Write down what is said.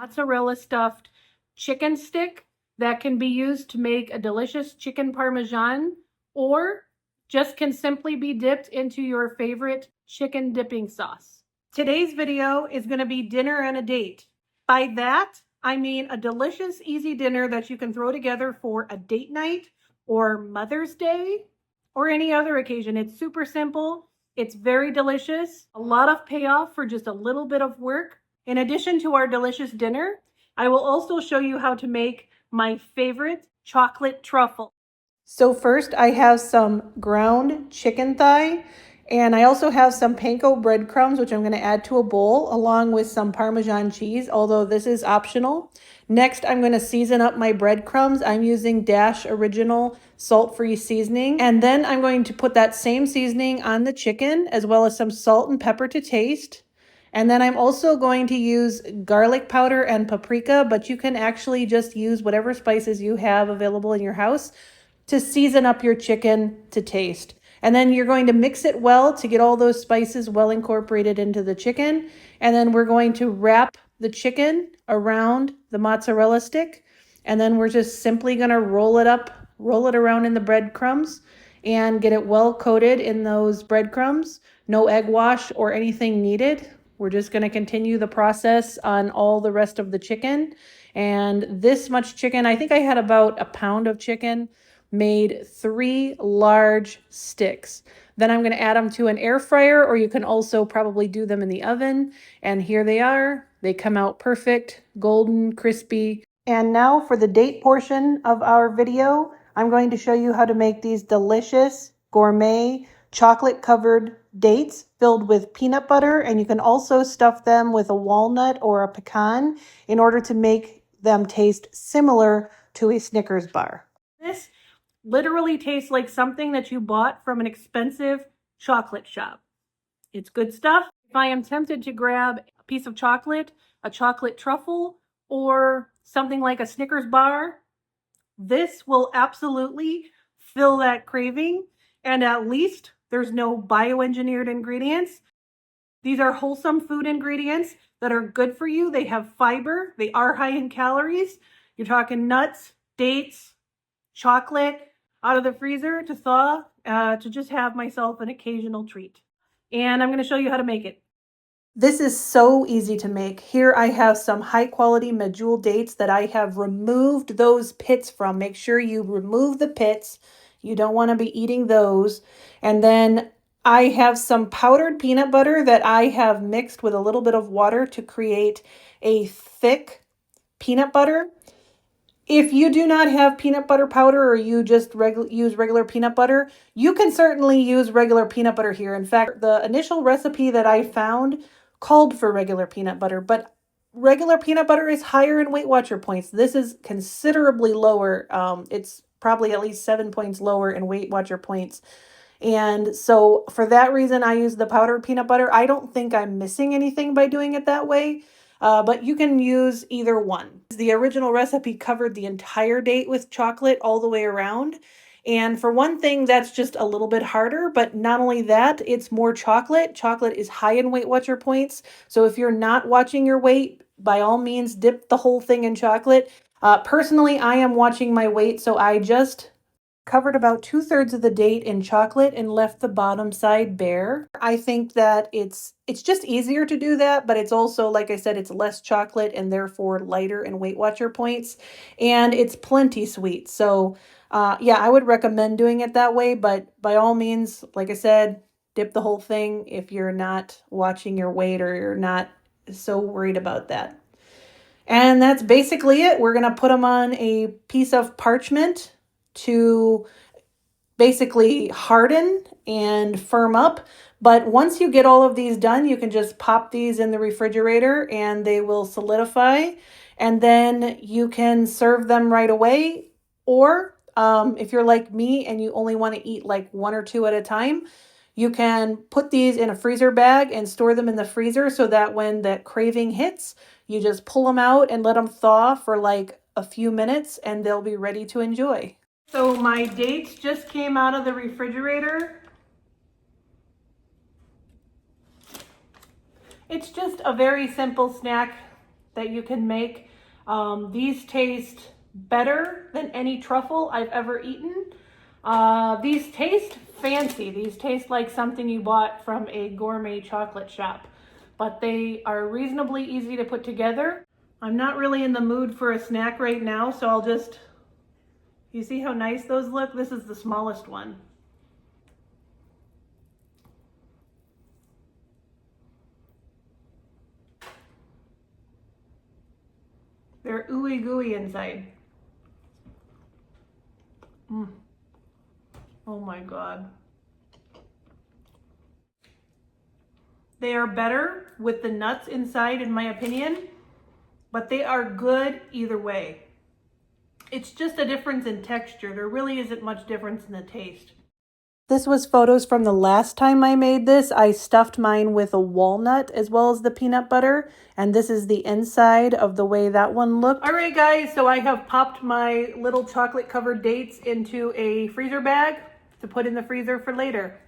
mozzarella stuffed chicken stick that can be used to make a delicious chicken parmesan, or just can simply be dipped into your favorite chicken dipping sauce. Today's video is going to be dinner and a date. By that, I mean a delicious, easy dinner that you can throw together for a date night or Mother's Day or any other occasion. It's super simple. It's very delicious. A lot of payoff for just a little bit of work. In addition to our delicious dinner, I will also show you how to make my favorite chocolate truffle. So first I have some ground chicken thigh, and I also have some panko breadcrumbs, which I'm going to add to a bowl, along with some Parmesan cheese, although this is optional. Next, I'm going to season up my breadcrumbs. I'm using Dash Original salt-free seasoning. And then I'm going to put that same seasoning on the chicken, as well as some salt and pepper to taste. And then I'm also going to use garlic powder and paprika, but you can actually just use whatever spices you have available in your house to season up your chicken to taste. And then you're going to mix it well to get all those spices well incorporated into the chicken. And then we're going to wrap the chicken around the mozzarella stick. And then we're just simply going to roll it around in the breadcrumbs and get it well coated in those breadcrumbs. No egg wash or anything needed. We're just going to continue the process on all the rest of the chicken. And this much chicken, I think I had about a pound of chicken, made 3 large sticks. Then I'm going to add them to an air fryer, or you can also probably do them in the oven. And here they are. They come out perfect, golden, crispy. And now for the date portion of our video, I'm going to show you how to make these delicious gourmet chocolate covered dates filled with peanut butter, and you can also stuff them with a walnut or a pecan in order to make them taste similar to a Snickers bar. This literally tastes like something that you bought from an expensive chocolate shop. It's good stuff. If I am tempted to grab a piece of chocolate, a chocolate truffle, or something like a Snickers bar, this will absolutely fill that craving, and at least there's no bioengineered ingredients. These are wholesome food ingredients that are good for you. They have fiber. They are high in calories. You're talking nuts, dates, chocolate out of the freezer to thaw, to just have myself an occasional treat. And I'm going to show you how to make it. This is so easy to make. Here I have some high quality medjool dates that I have removed those pits from. Make sure you remove the pits. You don't want to be eating those. And then I have some powdered peanut butter that I have mixed with a little bit of water to create a thick peanut butter. If you do not have peanut butter powder, or you just use regular peanut butter, you can certainly use regular peanut butter here. In fact, the initial recipe that I found called for regular peanut butter, but regular peanut butter is higher in Weight Watcher points. This is considerably lower. It's probably at least 7 points lower in Weight Watcher points. And so for that reason, I use the powdered peanut butter. I don't think I'm missing anything by doing it that way. But you can use either one. The original recipe covered the entire date with chocolate all the way around. And for one thing, that's just a little bit harder. But not only that, it's more chocolate. Chocolate is high in Weight Watcher points. So if you're not watching your weight, by all means, dip the whole thing in chocolate. Personally, I am watching my weight, so I just covered about 2/3 of the date in chocolate and left the bottom side bare. I think that it's just easier to do that, but it's also, like I said, it's less chocolate and therefore lighter in Weight Watcher points, and it's plenty sweet. So yeah, I would recommend doing it that way, but by all means, like I said, dip the whole thing if you're not watching your weight or you're not so worried about that. And that's basically it. We're going to put them on a piece of parchment to basically harden and firm up. But once you get all of these done, you can just pop these in the refrigerator and they will solidify. And then you can serve them right away. Or if you're like me and you only want to eat like 1 or 2 at a time, you can put these in a freezer bag and store them in the freezer so that when that craving hits, you just pull them out and let them thaw for like a few minutes and they'll be ready to enjoy. So my dates just came out of the refrigerator. It's just a very simple snack. that you can make. These taste better than any truffle I've ever eaten. These taste fancy. These taste like something you bought from a gourmet chocolate shop, but they are reasonably easy to put together. I'm not really in the mood for a snack right now, so I'll just, you see how nice those look? This is the smallest one. They're ooey gooey inside. Oh my God. They are better with the nuts inside, in my opinion, but they are good either way. It's just a difference in texture. There really isn't much difference in the taste. This was photos from the last time I made this. I stuffed mine with a walnut as well as the peanut butter, and this is the inside of the way that one looked. All right, guys, so I have popped my little chocolate covered dates into a freezer bag to put in the freezer for later.